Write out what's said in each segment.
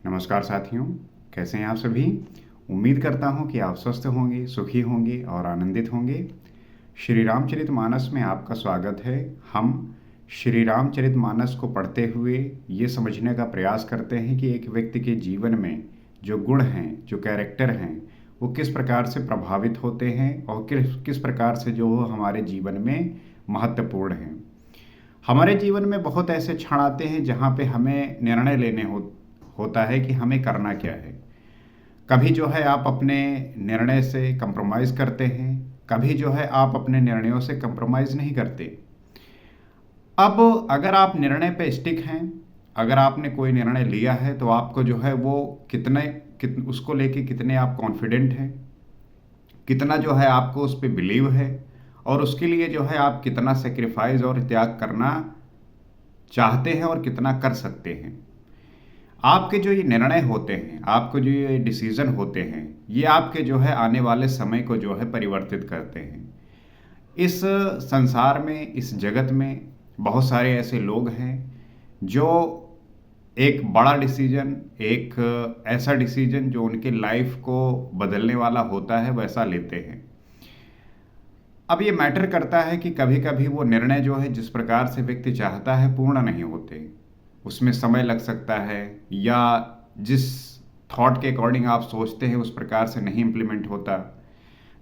नमस्कार साथियों, कैसे हैं आप सभी। उम्मीद करता हूं कि आप स्वस्थ होंगे, सुखी होंगे और आनंदित होंगे। श्री रामचरितमानस में आपका स्वागत है। हम श्री रामचरितमानस को पढ़ते हुए ये समझने का प्रयास करते हैं कि एक व्यक्ति के जीवन में जो गुण हैं, जो कैरेक्टर हैं, वो किस प्रकार से प्रभावित होते हैं और किस किस प्रकार से जो हमारे जीवन में महत्वपूर्ण हैं। हमारे जीवन में बहुत ऐसे क्षण आते हैं जहाँ पे हमें निर्णय लेने होता है कि हमें करना क्या है। कभी जो है आप अपने निर्णय से कंप्रोमाइज़ करते हैं, कभी जो है आप अपने निर्णयों से कंप्रोमाइज़ नहीं करते। अब अगर आप निर्णय पे स्टिक हैं, अगर आपने कोई निर्णय लिया है तो आपको जो है वो उसको लेके कितने आप कॉन्फिडेंट हैं, कितना जो है आपको उस पे बिलीव है और उसके लिए जो है आप कितना सेक्रीफाइस और त्याग करना चाहते हैं और कितना कर सकते हैं। आपके जो ये निर्णय होते हैं, आपको जो ये डिसीजन होते हैं, ये आपके जो है आने वाले समय को जो है परिवर्तित करते हैं। इस संसार में, इस जगत में बहुत सारे ऐसे लोग हैं जो एक बड़ा डिसीजन, एक ऐसा डिसीजन जो उनके लाइफ को बदलने वाला होता है, वैसा लेते हैं। अब ये मैटर करता है कि कभी कभी वो निर्णय जो है जिस प्रकार से व्यक्ति चाहता है पूर्ण नहीं होते, उसमें समय लग सकता है, या जिस थॉट के अकॉर्डिंग आप सोचते हैं उस प्रकार से नहीं इम्प्लीमेंट होता।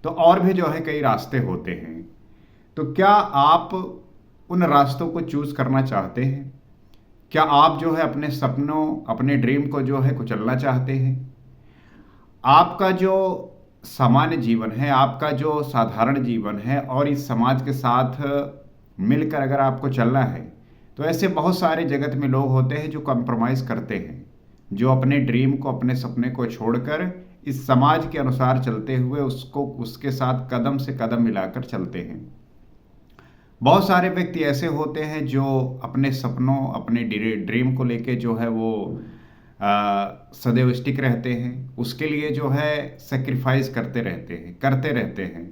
तो और भी जो है कई रास्ते होते हैं। तो क्या आप उन रास्तों को चूज करना चाहते हैं? क्या आप जो है अपने सपनों, अपने ड्रीम को जो है कुचलना चाहते हैं? आपका जो सामान्य जीवन है, आपका जो साधारण जीवन है और इस समाज के साथ मिलकर अगर आपको चलना है, तो ऐसे बहुत सारे जगत में लोग होते हैं जो कंप्रोमाइज़ करते हैं, जो अपने ड्रीम को, अपने सपने को छोड़कर इस समाज के अनुसार चलते हुए उसके साथ कदम से कदम मिलाकर चलते हैं। बहुत सारे व्यक्ति ऐसे होते हैं जो अपने सपनों, अपने ड्रीम को लेके जो है वो सदैव स्टिक रहते हैं, उसके लिए जो है सेक्रीफाइस करते रहते हैं।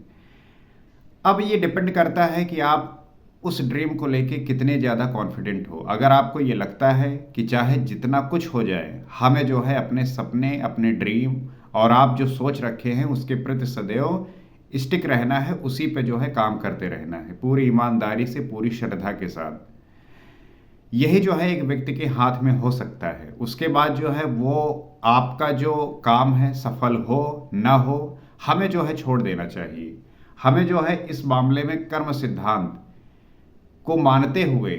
अब ये डिपेंड करता है कि आप उस ड्रीम को लेके कितने ज़्यादा कॉन्फिडेंट हो। अगर आपको ये लगता है कि चाहे जितना कुछ हो जाए, हमें जो है अपने सपने, अपने ड्रीम और आप जो सोच रखे हैं उसके प्रति सदैव स्टिक रहना है, उसी पे जो है काम करते रहना है, पूरी ईमानदारी से, पूरी श्रद्धा के साथ। यही जो है एक व्यक्ति के हाथ में हो सकता है। उसके बाद जो है वो आपका जो काम है, सफल हो ना हो, हमें जो है छोड़ देना चाहिए। हमें जो है इस मामले में कर्म सिद्धांत को मानते हुए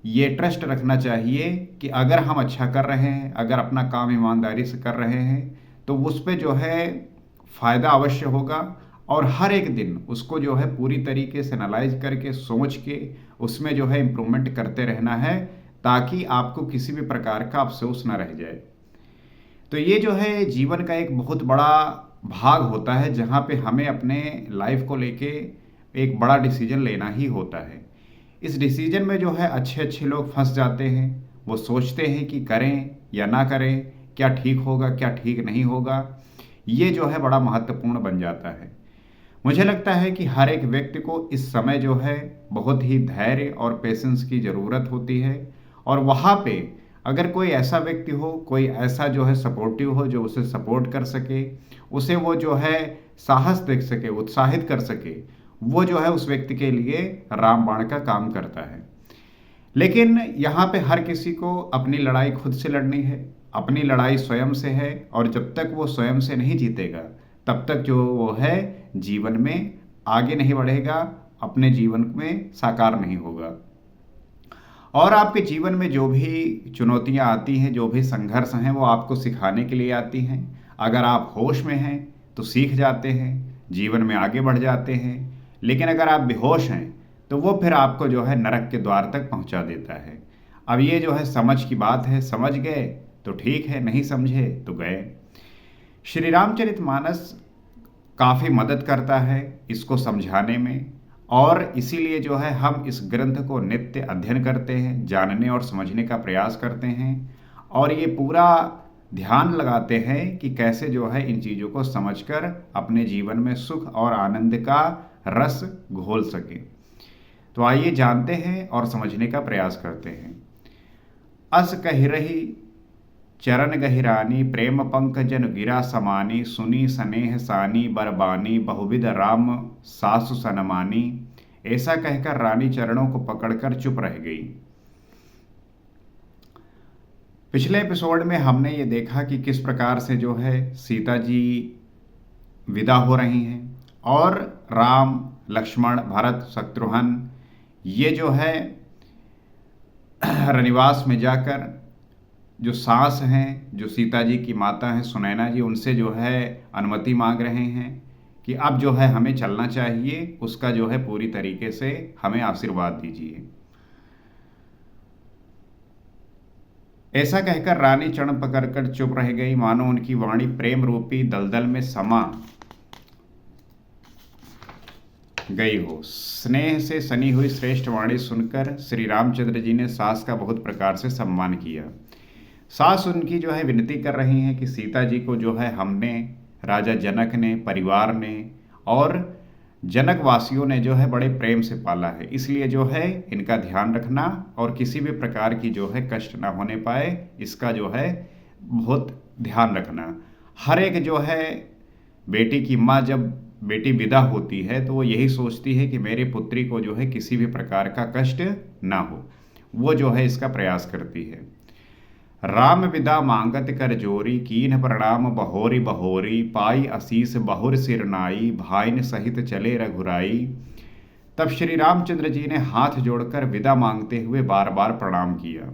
ये ट्रस्ट रखना चाहिए कि अगर हम अच्छा कर रहे हैं, अगर अपना काम ईमानदारी से कर रहे हैं, तो उस पे जो है फ़ायदा अवश्य होगा। और हर एक दिन उसको जो है पूरी तरीके से एनालाइज करके, सोच के उसमें जो है इम्प्रूवमेंट करते रहना है, ताकि आपको किसी भी प्रकार का अफसोस ना रह जाए। तो ये जो है जीवन का एक बहुत बड़ा भाग होता है जहाँ पे हमें अपने लाइफ को लेके एक बड़ा डिसीजन लेना ही होता है। इस डिसीजन में जो है अच्छे अच्छे लोग फंस जाते हैं। वो सोचते हैं कि करें या ना करें, क्या ठीक होगा, क्या ठीक नहीं होगा। ये जो है बड़ा महत्वपूर्ण बन जाता है। मुझे लगता है कि हर एक व्यक्ति को इस समय जो है बहुत ही धैर्य और पेशेंस की ज़रूरत होती है। और वहाँ पे अगर कोई ऐसा व्यक्ति हो, कोई ऐसा जो है सपोर्टिव हो, जो उसे सपोर्ट कर सके, उसे वो जो है साहस दे सके, उत्साहित कर सके, वो जो है उस व्यक्ति के लिए रामबाण का काम करता है। लेकिन यहाँ पे हर किसी को अपनी लड़ाई खुद से लड़नी है, अपनी लड़ाई स्वयं से है। और जब तक वो स्वयं से नहीं जीतेगा, तब तक जो वो है जीवन में आगे नहीं बढ़ेगा, अपने जीवन में साकार नहीं होगा। और आपके जीवन में जो भी चुनौतियाँ आती हैं, जो भी संघर्ष हैं, वो आपको सिखाने के लिए आती हैं। अगर आप होश में हैं तो सीख जाते हैं, जीवन में आगे बढ़ जाते हैं। लेकिन अगर आप बेहोश हैं तो वो फिर आपको जो है नरक के द्वार तक पहुंचा देता है। अब ये जो है समझ की बात है, समझ गए तो ठीक है, नहीं समझे तो गए। श्री रामचरितमानस काफ़ी मदद करता है इसको समझाने में, और इसीलिए जो है हम इस ग्रंथ को नित्य अध्ययन करते हैं, जानने और समझने का प्रयास करते हैं, और ये पूरा ध्यान लगाते हैं कि कैसे जो है इन चीज़ों को समझकर अपने जीवन में सुख और आनंद का रस घोल सके। तो आइए जानते हैं और समझने का प्रयास करते हैं। अस कहि रही चरण गहिरानी प्रेम पंकजन गिरा समानी, सुनी स्नेह सानी बरबानी, बहुविध राम सासु सनमानी। ऐसा कहकर रानी चरणों को पकड़कर चुप रह गई। पिछले एपिसोड में हमने ये देखा कि किस प्रकार से जो है सीता जी विदा हो रही हैं और राम लक्ष्मण भरत शत्रुघ्न ये जो है रनिवास में जाकर जो सास हैं, जो सीता जी की माता हैं सुनैना जी, उनसे जो है अनुमति मांग रहे हैं कि अब जो है हमें चलना चाहिए, उसका जो है पूरी तरीके से हमें आशीर्वाद दीजिए। ऐसा कहकर रानी चरण पकड़कर चुप रह गई, मानो उनकी वाणी प्रेम रूपी दलदल में समा गई हो। स्नेह से सनी हुई श्रेष्ठ वाणी सुनकर श्री रामचंद्र जी ने सास का बहुत प्रकार से सम्मान किया। सास उनकी जो है विनती कर रही हैं कि सीता जी को जो है हमने, राजा जनक ने, परिवार ने और जनक वासियों ने जो है बड़े प्रेम से पाला है, इसलिए जो है इनका ध्यान रखना और किसी भी प्रकार की जो है कष्ट ना होने पाए, इसका जो है बहुत ध्यान रखना। हर एक जो है बेटी की माँ जब बेटी विदा होती है तो वो यही सोचती है कि मेरी पुत्री को जो है किसी भी प्रकार का कष्ट ना हो, वो जो है इसका प्रयास करती है। राम विदा मांगत कर जोरी, कीन प्रणाम बहोरी बहोरी, पाई आशीष बहुर सिरनाई, भाइन सहित चले रघुराई। तब श्री रामचंद्र जी ने हाथ जोड़कर विदा मांगते हुए बार बार प्रणाम किया।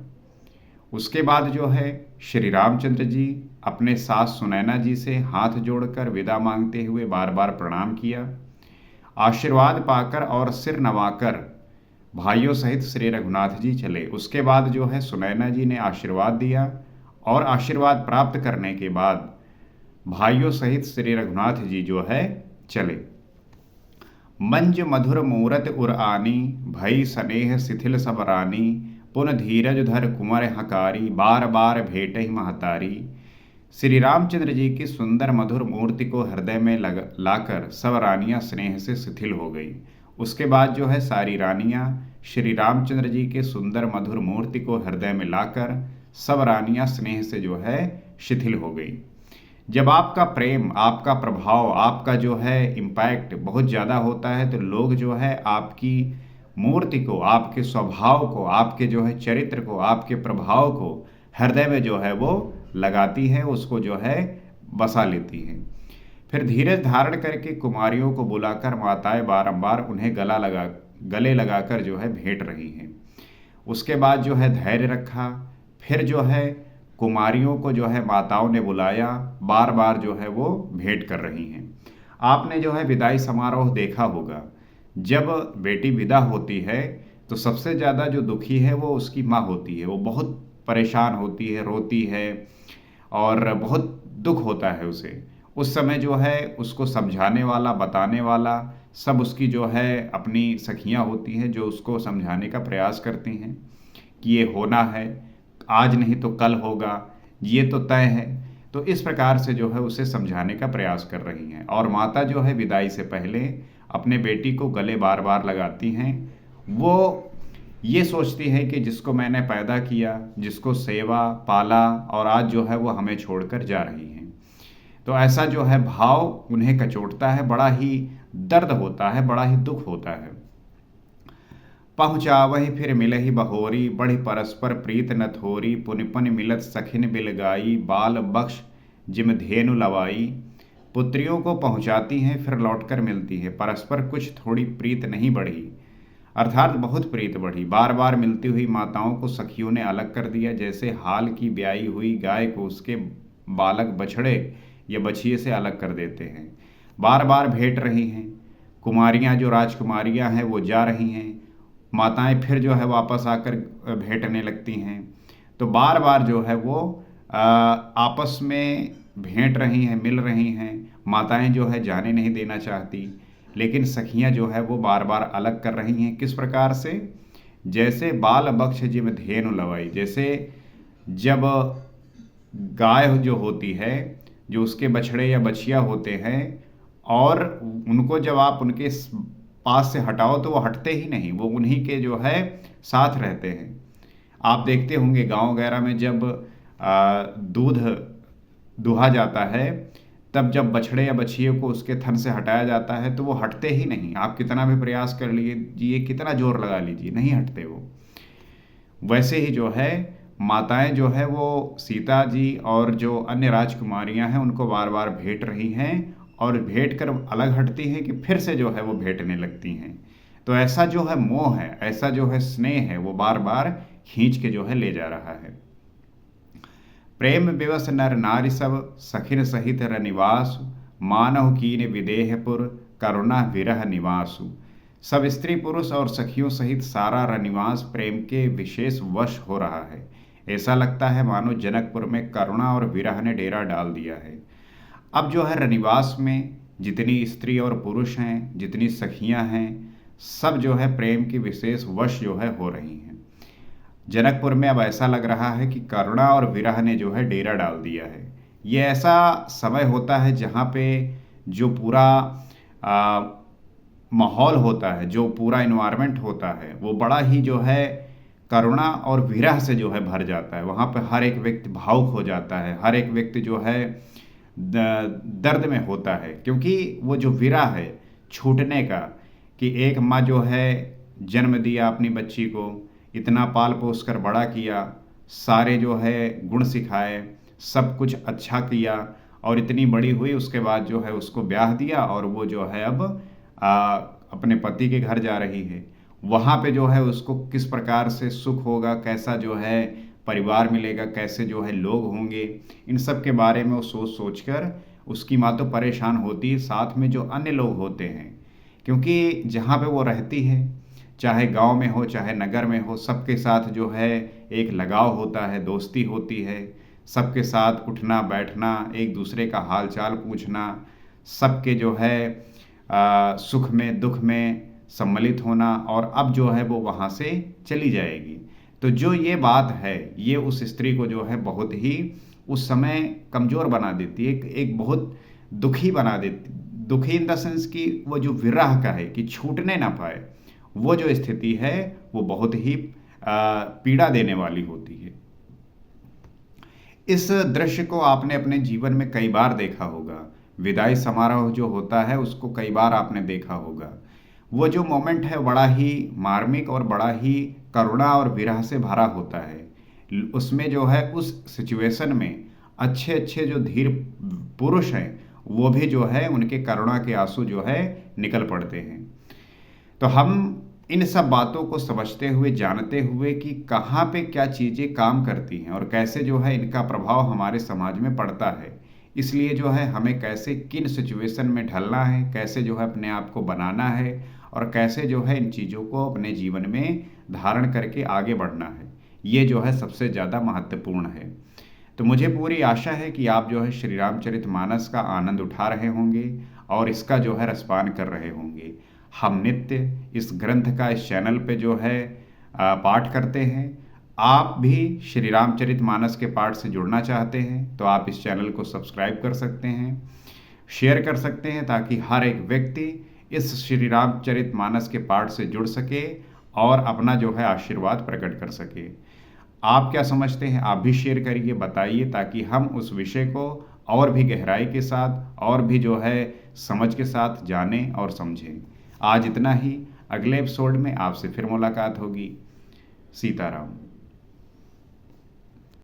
उसके बाद जो है श्री रामचंद्र जी अपने सास सुनैना जी से हाथ जोड़कर विदा मांगते हुए बार बार प्रणाम किया। आशीर्वाद पाकर और सिर नवाकर भाइयों सहित श्री रघुनाथ जी चले। उसके बाद जो है सुनैना जी ने आशीर्वाद दिया और आशीर्वाद प्राप्त करने के बाद भाइयों सहित श्री रघुनाथ जी जो है चले। मंज मधुर मूरत उर आनी, भई स्नेह शिथिल सब रानी, पुन धीरज धर कुंवर हकारी, बार बार भेटहि महतारी। श्री रामचंद्र जी की सुंदर मधुर मूर्ति को हृदय में लाकर सब रानियां स्नेह से शिथिल हो गई। उसके बाद जो है सारी रानियां श्री रामचंद्र जी के सुंदर मधुर मूर्ति को हृदय में लाकर सब रानियां स्नेह से जो है शिथिल हो गई। जब आपका प्रेम, आपका प्रभाव, आपका जो है इम्पैक्ट बहुत ज़्यादा होता है तो लोग जो है आपकी मूर्ति को, आपके स्वभाव को, आपके जो है चरित्र को, आपके प्रभाव को हृदय में जो है वो लगाती है, उसको जो है बसा लेती हैं। फिर धीरज धारण करके कुमारियों को बुलाकर माताएं बारंबार उन्हें गले लगाकर जो है भेंट रही हैं। उसके बाद जो है धैर्य रखा। फिर जो है कुमारियों को जो है माताओं ने बुलाया, बार बार जो है वो भेंट कर रही हैं। आपने जो है विदाई समारोह देखा होगा, जब बेटी विदा होती है तो सबसे ज़्यादा जो दुखी है वो उसकी माँ होती है। वो बहुत परेशान होती है, रोती है और बहुत दुख होता है उसे। उस समय जो है उसको समझाने वाला, बताने वाला सब उसकी जो है अपनी सखियाँ होती हैं, जो उसको समझाने का प्रयास करती हैं कि ये होना है, आज नहीं तो कल होगा, ये तो तय है। तो इस प्रकार से जो है उसे समझाने का प्रयास कर रही हैं। और माता जो है विदाई से पहले अपने बेटी को गले बार बार लगाती हैं। वो ये सोचती है कि जिसको मैंने पैदा किया, जिसको सेवा पाला और आज जो है वो हमें छोड़कर जा रही हैं। तो ऐसा जो है भाव उन्हें कचोटता है, बड़ा ही दर्द होता है, बड़ा ही दुख होता है। पहुँचावहि फिर मिलहि बहोरी, बढ़ी परस्पर प्रीत न थोरी, पुनि पुनि मिलत सखिन बिलगाई, बाल बख्श जिम धेनु लवाई। पुत्रियों को पहुँचाती हैं फिर लौटकर मिलती है, परस्पर कुछ थोड़ी प्रीत नहीं बढ़ी, अर्थात बहुत प्रीत बढ़ी। बार बार मिलती हुई माताओं को सखियों ने अलग कर दिया, जैसे हाल की ब्याई हुई गाय को उसके बालक बछड़े या बछिए से अलग कर देते हैं। बार बार भेंट रही हैं। कुमारियाँ जो राजकुमारियाँ हैं वो जा रही हैं, माताएं फिर जो है वापस आकर भेंटने लगती हैं। तो बार बार जो है वो आपस में भेंट रही हैं, मिल रही हैं। माताएं जो है जाने नहीं देना चाहती, लेकिन सखियां जो है वो बार बार अलग कर रही हैं। किस प्रकार से? जैसे बाल बख्श जिम धेनु लवाई, जैसे जब गाय जो होती है, जो उसके बछड़े या बछिया होते हैं और उनको जब आप उनके पास से हटाओ तो वो हटते ही नहीं, वो उन्हीं के जो है साथ रहते हैं। आप देखते होंगे गांव वगैरह में जब दूध दुहा जाता है, तब जब बछड़े या बछिए को उसके थन से हटाया जाता है तो वो हटते ही नहीं। आप कितना भी प्रयास कर लीजिए, कितना जोर लगा लीजिए, नहीं हटते वो। वैसे ही जो है माताएं जो है वो सीता जी और जो अन्य राजकुमारियां हैं उनको बार बार भेंट रही हैं, और भेंट कर अलग हटती हैं कि फिर से जो है वो भेंटने लगती हैं। तो ऐसा जो है मोह है, ऐसा जो है स्नेह है, वो बार बार खींच के जो है ले जा रहा है। प्रेम विवश नर नारी सब सखिन सहित रनिवासु, मानव कीन विदेहपुर करुणा विरह निवासु। सब स्त्री पुरुष और सखियों सहित सारा रनिवास प्रेम के विशेष वश हो रहा है। ऐसा लगता है मानो जनकपुर में करुणा और विरह ने डेरा डाल दिया है। अब जो है रनिवास में जितनी स्त्री और पुरुष हैं, जितनी सखियां हैं, सब जो है प्रेम की विशेष वश जो है हो रही हैं। जनकपुर में अब ऐसा लग रहा है कि करुणा और विरह ने जो है डेरा डाल दिया है। ये ऐसा समय होता है जहाँ पे जो पूरा माहौल होता है, जो पूरा इन्वायरमेंट होता है, वो बड़ा ही जो है करुणा और विरह से जो है भर जाता है। वहाँ पे हर एक व्यक्ति भावुक हो जाता है, हर एक व्यक्ति जो है दर्द में होता है, क्योंकि वो जो विरह है छूटने का, कि एक माँ जो है जन्म दिया अपनी बच्ची को, इतना पाल पोस कर बड़ा किया, सारे जो है गुण सिखाए, सब कुछ अच्छा किया, और इतनी बड़ी हुई, उसके बाद जो है उसको ब्याह दिया और वो जो है अब अपने पति के घर जा रही है। वहाँ पे जो है उसको किस प्रकार से सुख होगा, कैसा जो है परिवार मिलेगा, कैसे जो है लोग होंगे, इन सब के बारे में वो सोच सोच कर उसकी माँ तो परेशान होती है, साथ में जो अन्य लोग होते हैं, क्योंकि जहाँ पे वो रहती है, चाहे गांव में हो चाहे नगर में हो, सबके साथ जो है एक लगाव होता है, दोस्ती होती है, सबके साथ उठना बैठना, एक दूसरे का हाल चाल पूछना, सबके जो है सुख में दुख में सम्मिलित होना, और अब जो है वो वहाँ से चली जाएगी। तो जो ये बात है, ये उस स्त्री को जो है बहुत ही उस समय कमज़ोर बना देती है, एक बहुत दुखी बना देती, दुखी इन द सेंस कि वो जो विरह का है कि छूटने ना पाए, वो जो स्थिति है वो बहुत ही पीड़ा देने वाली होती है। इस दृश्य को आपने अपने जीवन में कई बार देखा होगा। विदाई समारोह जो होता है उसको कई बार आपने देखा होगा। वो जो मोमेंट है बड़ा ही मार्मिक और बड़ा ही करुणा और विरह से भरा होता है। उसमें जो है उस सिचुएशन में अच्छे अच्छे जो धीर पुरुष हैं वो भी जो है उनके करुणा के आंसू जो है निकल पड़ते हैं। तो हम इन सब बातों को समझते हुए, जानते हुए कि कहाँ पे क्या चीज़ें काम करती हैं और कैसे जो है इनका प्रभाव हमारे समाज में पड़ता है, इसलिए जो है हमें कैसे किन सिचुएशन में ढलना है, कैसे जो है अपने आप को बनाना है, और कैसे जो है इन चीज़ों को अपने जीवन में धारण करके आगे बढ़ना है, ये जो है सबसे ज़्यादा महत्वपूर्ण है। तो मुझे पूरी आशा है कि आप जो है श्री रामचरितमानस का आनंद उठा रहे होंगे और इसका जो है रसपान कर रहे होंगे। हम नित्य इस ग्रंथ का इस चैनल पे जो है पाठ करते हैं। आप भी श्री रामचरितमानस के पाठ से जुड़ना चाहते हैं तो आप इस चैनल को सब्सक्राइब कर सकते हैं, शेयर कर सकते हैं, ताकि हर एक व्यक्ति इस श्री रामचरितमानस के पाठ से जुड़ सके और अपना जो है आशीर्वाद प्रकट कर सके। आप क्या समझते हैं? आप भी शेयर करिए, बताइए, ताकि हम उस विषय को और भी गहराई के साथ और भी जो है समझ के साथ जानें और समझें। आज इतना ही। अगले एपिसोड में आपसे फिर मुलाकात होगी। सीताराम।